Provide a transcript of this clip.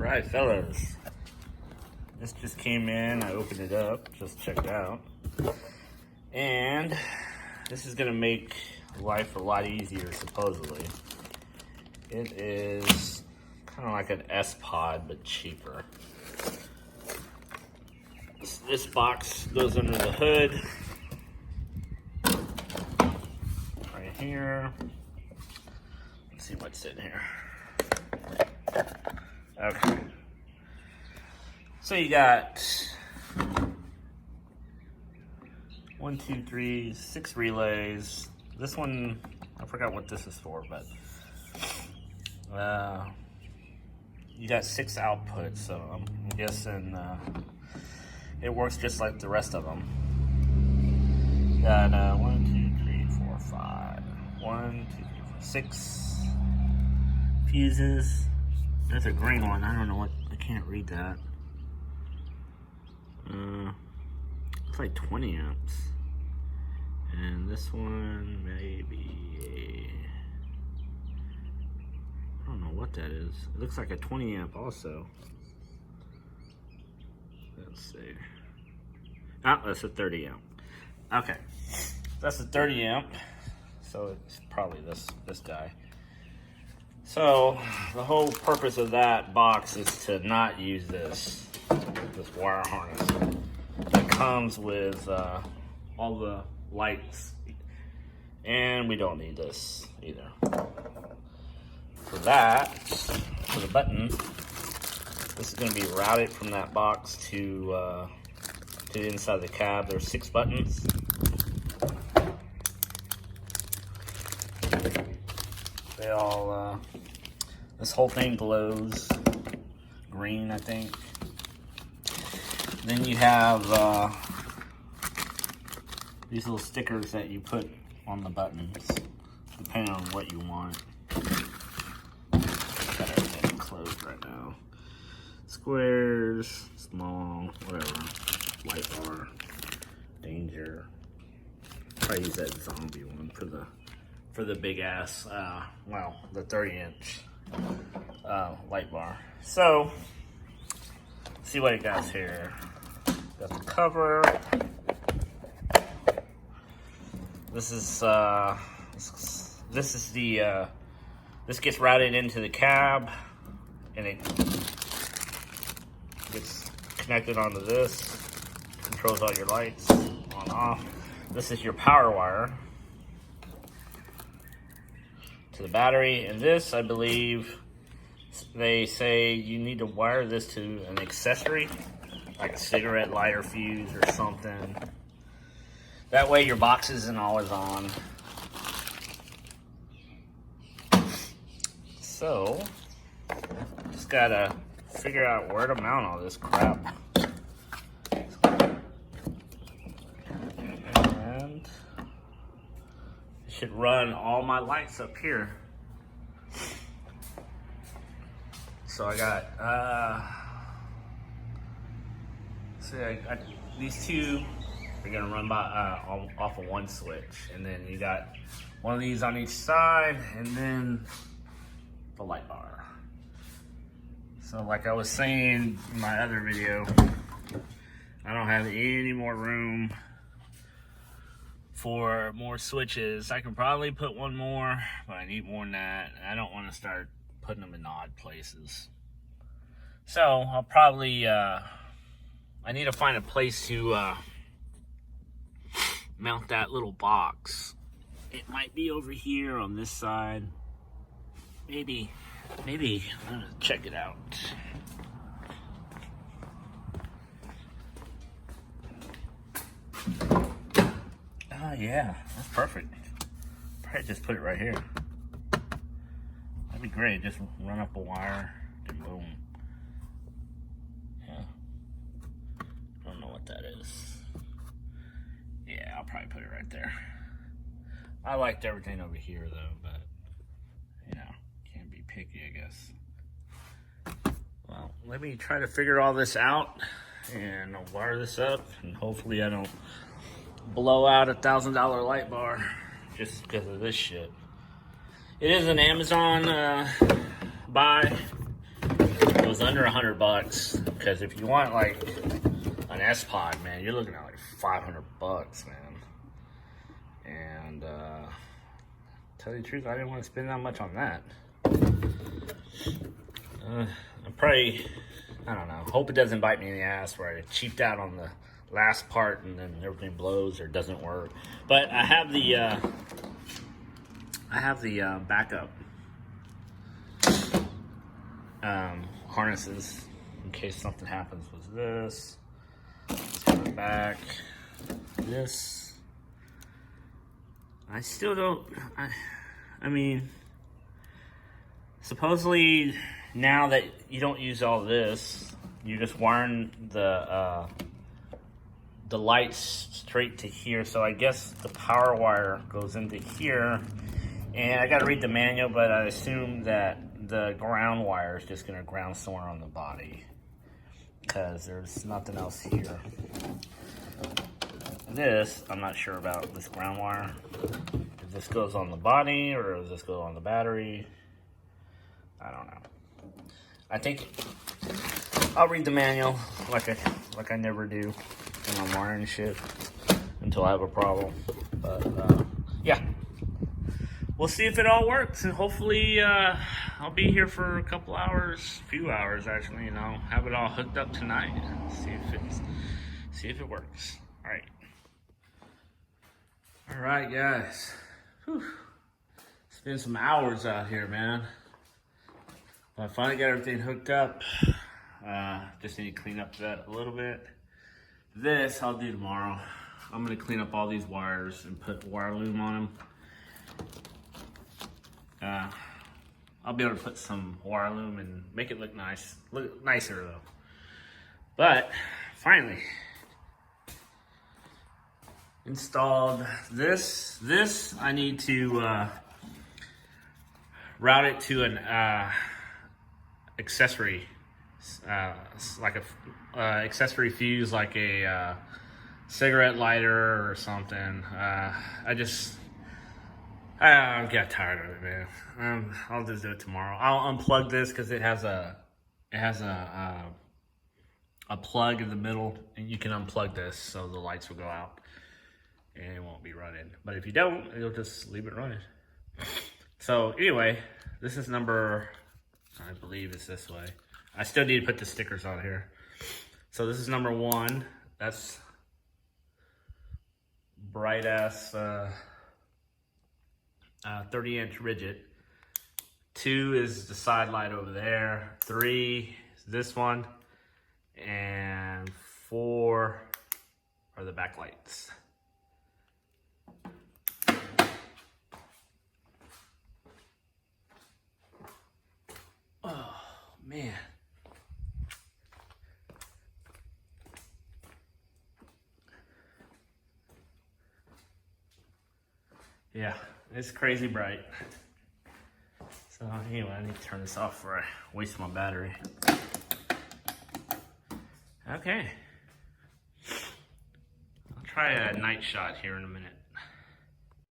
Alright, fellas. This just came in. I opened it up, just checked it out. And this is going to make life a lot easier, supposedly. It is kind of like an S-Pod, but cheaper. This box goes under the hood. Right here. Let's see what's in here. Okay. So you got 1, 2, 3, 6 relays. This one, I forgot what this is for, but you got 6 outputs, so I'm guessing it works just like the rest of them. Got 1, 2, 3, 4, 5. 1, 2, 3, 4, 6 fuses. There's a green one. I don't know what. I can't read that. It's like 20 amps. And this one maybe I don't know what that is. It looks like a 20 amp also. Let's see. Oh, that's a 30 amp. Okay. That's a 30 amp. So it's probably this guy. So the whole purpose of that box is to not use this wire harness that comes with all the lights, and we don't need this either. For that, for the button, this is going to be routed from that box to the inside of the cab. There's 6 buttons. They all, this whole thing glows green, I think. Then you have these little stickers that you put on the buttons, depending on what you want. Got everything closed right now. Squares, small, whatever. Light bar, danger. Probably use that zombie one for the big ass, well, the 30-inch light bar. So, let's see what it got here. Got the cover. This is this gets routed into the cab, and it gets connected onto this. Controls all your lights on off. This is your power wire to the battery, and this, I believe, they say you need to wire this to an accessory, like a cigarette lighter fuse or something. That way your box isn't always on. So, just gotta figure out where to mount all this crap. And it should run all my lights up here. So I got, these two are gonna run by off of one switch, and then you got one of these on each side, and then the light bar. So like I was saying in my other video, I don't have any more room for more switches. I can probably put one more, but I need more than that. I don't want to start putting them in odd places. So I'll probably, I need to find a place to mount that little box. It might be over here on this side. Maybe, I'm gonna check it out. Oh yeah, that's perfect. Probably just put it right here. That'd be great. Just run up a wire and boom. Yeah. I don't know what that is. Yeah, I'll probably put it right there. I liked everything over here though, but you know, can't be picky, I guess. Well, let me try to figure all this out and I'll wire this up, and hopefully I don't blow out $1,000 light bar just because of this shit. It is an Amazon buy. was under $100, because if you want like an S-Pod, man, you're looking at like $500, man. And tell you the truth, I didn't want to spend that much on that. I'm probably, I don't know, hope it doesn't bite me in the ass where I cheaped out on the last part and then everything blows or doesn't work. But I have the backup harnesses in case something happens with this. Let's go back. This. I still don't. I mean, supposedly now that you don't use all this, you just wiring the lights straight to here. So I guess the power wire goes into here, and I got to read the manual, but I assume that the ground wire is just going to ground somewhere on the body because there's nothing else here. This, I'm not sure about this ground wire. If this goes on the body or does this go on the battery? I don't know. I think I'll read the manual like I never do when I'm wiring shit until I have a problem. But yeah, we'll see if it all works, and hopefully I'll be here for a couple hours, few hours actually. You know, have it all hooked up tonight. See if it works. All right. All right, guys. Whew. It's been some hours out here, man. I finally got everything hooked up. Just need to clean up that a little bit. This I'll do tomorrow. I'm gonna clean up all these wires and put wire loom on them. I'll be able to put some wire loom and make it look nice, look nicer though. But finally installed this. This I need to route it to an accessory, like a accessory fuse, like a cigarette lighter or something. I got tired of it, man. I'll just do it tomorrow. I'll unplug this because it has a plug in the middle, and you can unplug this so the lights will go out and it won't be running. But if you don't, it'll just leave it running. So anyway, this is number, I believe it's this way. I still need to put the stickers on here. So this is number 1. That's bright ass 30-inch rigid. 2 is the side light over there. 3 is this one. And 4 are the back lights. Oh, man. Yeah, it's crazy bright. So anyway, I need to turn this off before I waste my battery. Okay. I'll try a night shot here in a minute.